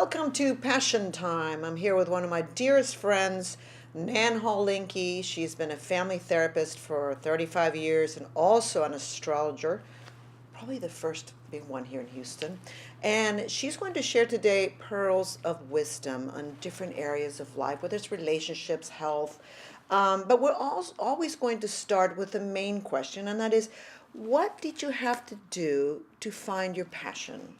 Welcome to Passion Time. I'm here with one of my dearest friends, Nan Hall Linke. She's been a family therapist for 35 years and also an astrologer, probably the first big one here in Houston. And she's going to share today pearls of wisdom on different areas of life, whether it's relationships, health. But we're always going to start with the main question, and that is, what did you have to do to find your passion?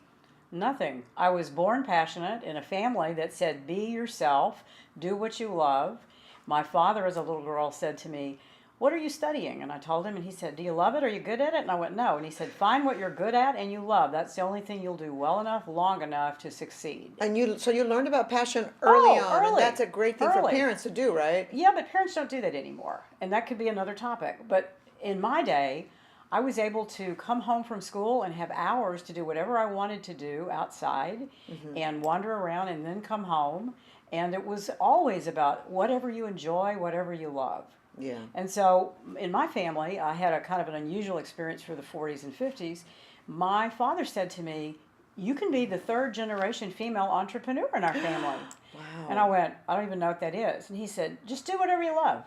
Nothing. I was born passionate in a family that said, be yourself, do what you love. My father, as a little girl, said to me, what are you studying? And I told him, and he said, do you love it? Are you good at it? And I went, no. And he said, find what you're good at and you love. That's the only thing you'll do well enough, long enough to succeed. And you learned about passion early on, early. and that's a great thing for parents to do, right? Yeah, but parents don't do that anymore. And that could be another topic. But in my day, I was able to come home from school and have hours to do whatever I wanted to do outside and wander around and then come home. And it was always about whatever you enjoy, whatever you love. Yeah. And so in my family, I had a kind of an unusual experience for the 40s and 50s. My father said to me, you can be the third generation female entrepreneur in our family. Wow. And I went, I don't even know what that is. And he said, just do whatever you love.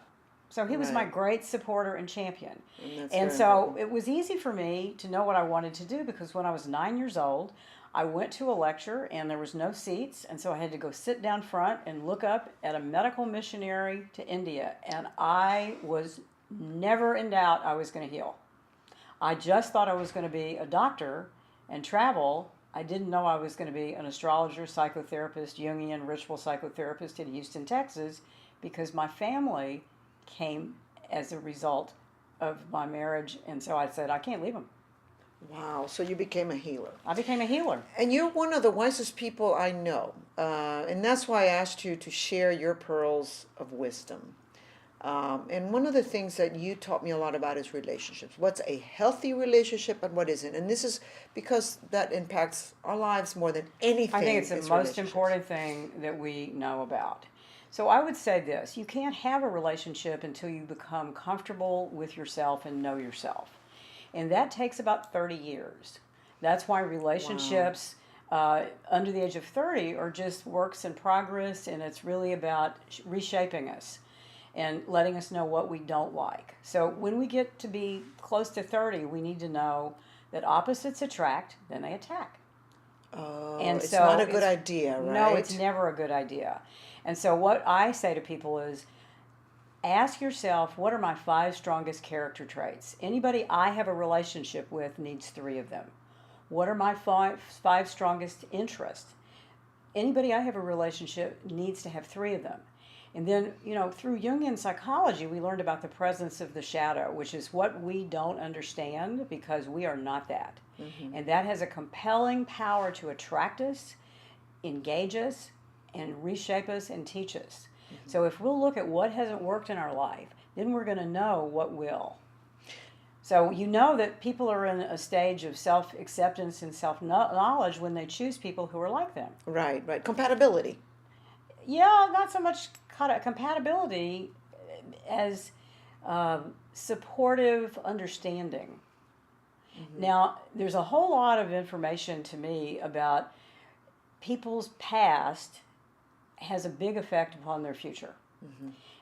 So he was my great supporter and champion. And so it was easy for me to know what I wanted to do, because when I was 9 years old, I went to a lecture and there was no seats. And so I had to go sit down front and look up at a medical missionary to India. And I was never in doubt I was going to heal. I just thought I was going to be a doctor and travel. I didn't know I was going to be an astrologer, psychotherapist, Jungian ritual psychotherapist in Houston, Texas, because my family came as a result of my marriage, and so I said, I can't leave him. Wow, so you became a healer. I became a healer. And you're one of the wisest people I know, and that's why I asked you to share your pearls of wisdom. And one of the things that you taught me a lot about is relationships. What's a healthy relationship and what isn't? And this is because that impacts our lives more than anything. I think it's the most important thing that we know about. So I would say this, you can't have a relationship until you become comfortable with yourself and know yourself. And that takes about 30 years. That's why relationships under the age of 30 are just works in progress, and it's really about reshaping us and letting us know what we don't like. So when we get to be close to 30, we need to know that opposites attract, then they attack. And it's not a good idea, right? No, it's never a good idea. And so what I say to people is, ask yourself, what are my 5 strongest character traits? Anybody I have a relationship with needs 3 of them. What are my five strongest interests? Anybody I have a relationship needs to have 3 of them. And then, through Jungian psychology, we learned about the presence of the shadow, which is what we don't understand because we are not that. And that has a compelling power to attract us, engage us, and reshape us and teach us. So if we'll look at what hasn't worked in our life, then we're going to know what will. So you know that people are in a stage of self-acceptance and self-knowledge when they choose people who are like them. Right. Compatibility. Yeah, not so much compatibility as supportive understanding. Now, there's a whole lot of information to me about people's past has a big effect upon their future.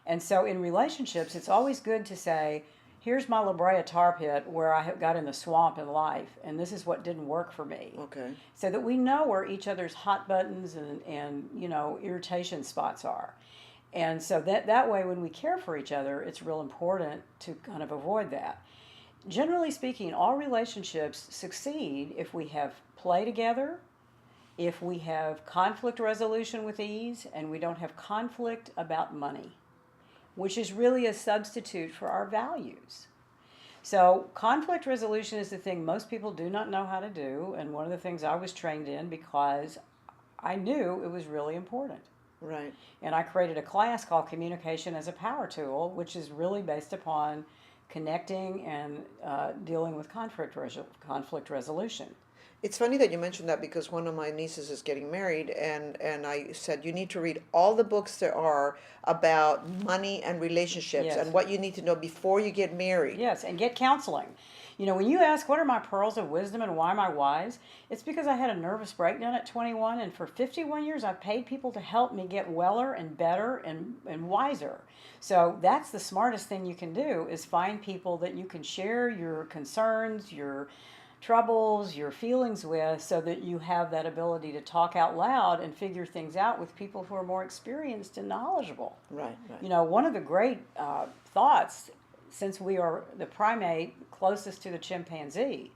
And so in relationships, it's always good to say, here's my La Brea tar pit where I got in the swamp in life, and this is what didn't work for me. Okay. So that we know where each other's hot buttons and irritation spots are. And so that way, when we care for each other, it's real important to kind of avoid that. Generally speaking, all relationships succeed if we have play together, if we have conflict resolution with ease, and we don't have conflict about money, which is really a substitute for our values. So conflict resolution is the thing most people do not know how to do, and one of the things I was trained in because I knew it was really important. Right. And I created a class called Communication as a Power Tool, which is really based upon connecting and dealing with conflict resolution. It's funny that you mentioned that because one of my nieces is getting married, and I said, you need to read all the books there are about money and relationships and what you need to know before you get married. Yes, and get counseling. You know, when you ask what are my pearls of wisdom and why am I wise, it's because I had a nervous breakdown at 21, and for 51 years I've paid people to help me get weller and better and wiser. So that's the smartest thing you can do, is find people that you can share your concerns, your troubles, your feelings with, so that you have that ability to talk out loud and figure things out with people who are more experienced and knowledgeable. Right, right. You know, one of the great thoughts, since we are the primate closest to the chimpanzee,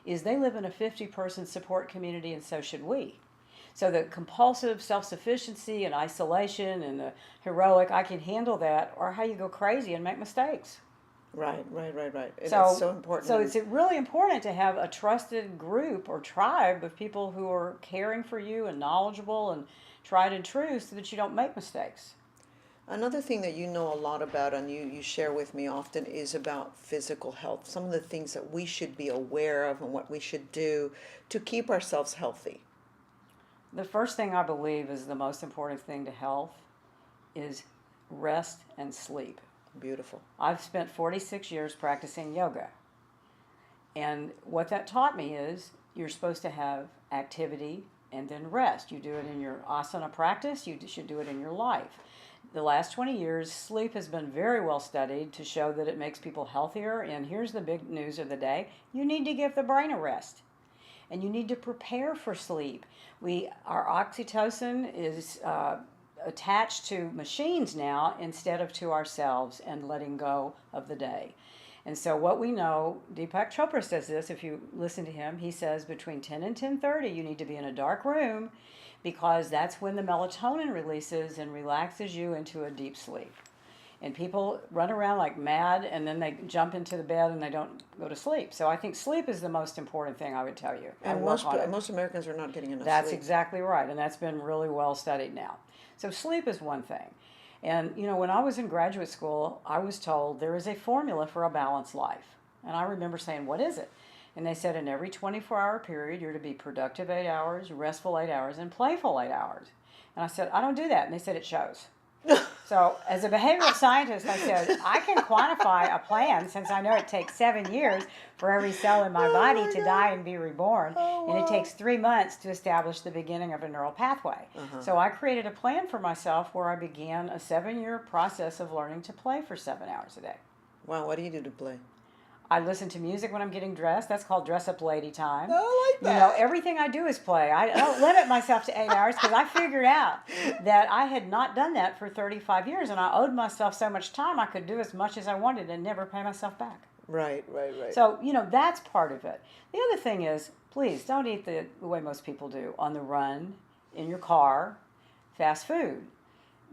is they live in a 50-person support community, and so should we. So the compulsive self-sufficiency and isolation and the heroic, I can handle that, or how you go crazy and make mistakes. Right. It's So so important. So it's really important to have a trusted group or tribe of people who are caring for you and knowledgeable and tried and true, so that you don't make mistakes. Another thing that you know a lot about, and you share with me often, is about physical health. Some of the things that we should be aware of and what we should do to keep ourselves healthy. The first thing I believe is the most important thing to health is rest and sleep. Beautiful. I've spent 46 years practicing yoga. And what that taught me is you're supposed to have activity and then rest. You do it in your asana practice, you should do it in your life. The last 20 years, sleep has been very well studied to show that it makes people healthier. And here's the big news of the day: you need to give the brain a rest. And you need to prepare for sleep. Our oxytocin is attached to machines now instead of to ourselves, and letting go of the day. And so what we know, Deepak Chopra says this, if you listen to him, he says between 10 and 10:30 you need to be in a dark room, because that's when the melatonin releases and relaxes you into a deep sleep. And people run around like mad, and then they jump into the bed and they don't go to sleep. So I think sleep is the most important thing I would tell you. And most Americans are not getting enough That's sleep. exactly right, and that's been really well studied now. So sleep is one thing. And, you know, when I was in graduate school, I was told there is a formula for a balanced life. And I remember saying, what is it? And they said in every 24-hour period, you're to be productive 8 hours, restful 8 hours, and playful 8 hours. And I said, I don't do that. And they said, it shows. So as a behavioral scientist, I said, I can quantify a plan, since I know it takes 7 years for every cell in my body to die and be reborn. And it takes 3 months to establish the beginning of a neural pathway. So I created a plan for myself where I began a 7-year process of learning to play for 7 hours a day. Wow, what do you do to play? I listen to music when I'm getting dressed. That's called dress up lady time. I like that. You know, everything I do is play. I don't limit myself to 8 hours, because I figured out that I had not done that for 35 years, and I owed myself so much time I could do as much as I wanted and never pay myself back. Right. So, you know, that's part of it. The other thing is, please don't eat the way most people do, on the run, in your car, fast food.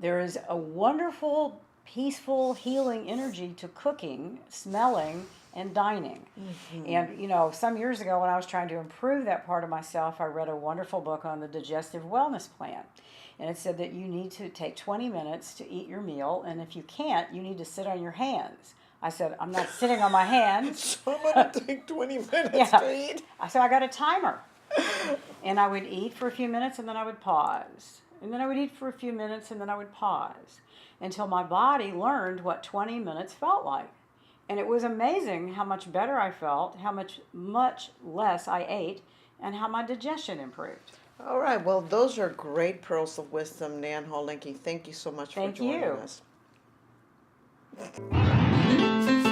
There is a wonderful, peaceful, healing energy to cooking, smelling, and dining. And, you know, some years ago when I was trying to improve that part of myself, I read a wonderful book on the digestive wellness plan. And it said that you need to take 20 minutes to eat your meal, and if you can't, you need to sit on your hands. I said, I'm not sitting on my hands. So I'm going to take 20 minutes to eat. So I got a timer. And I would eat for a few minutes, and then I would pause. And then I would eat for a few minutes, and then I would pause, until my body learned what 20 minutes felt like. And it was amazing how much better I felt, how much less I ate, and how my digestion improved. All right. Well, those are great pearls of wisdom, Nan Hall Linke. Thank you so much for joining us. Thank you.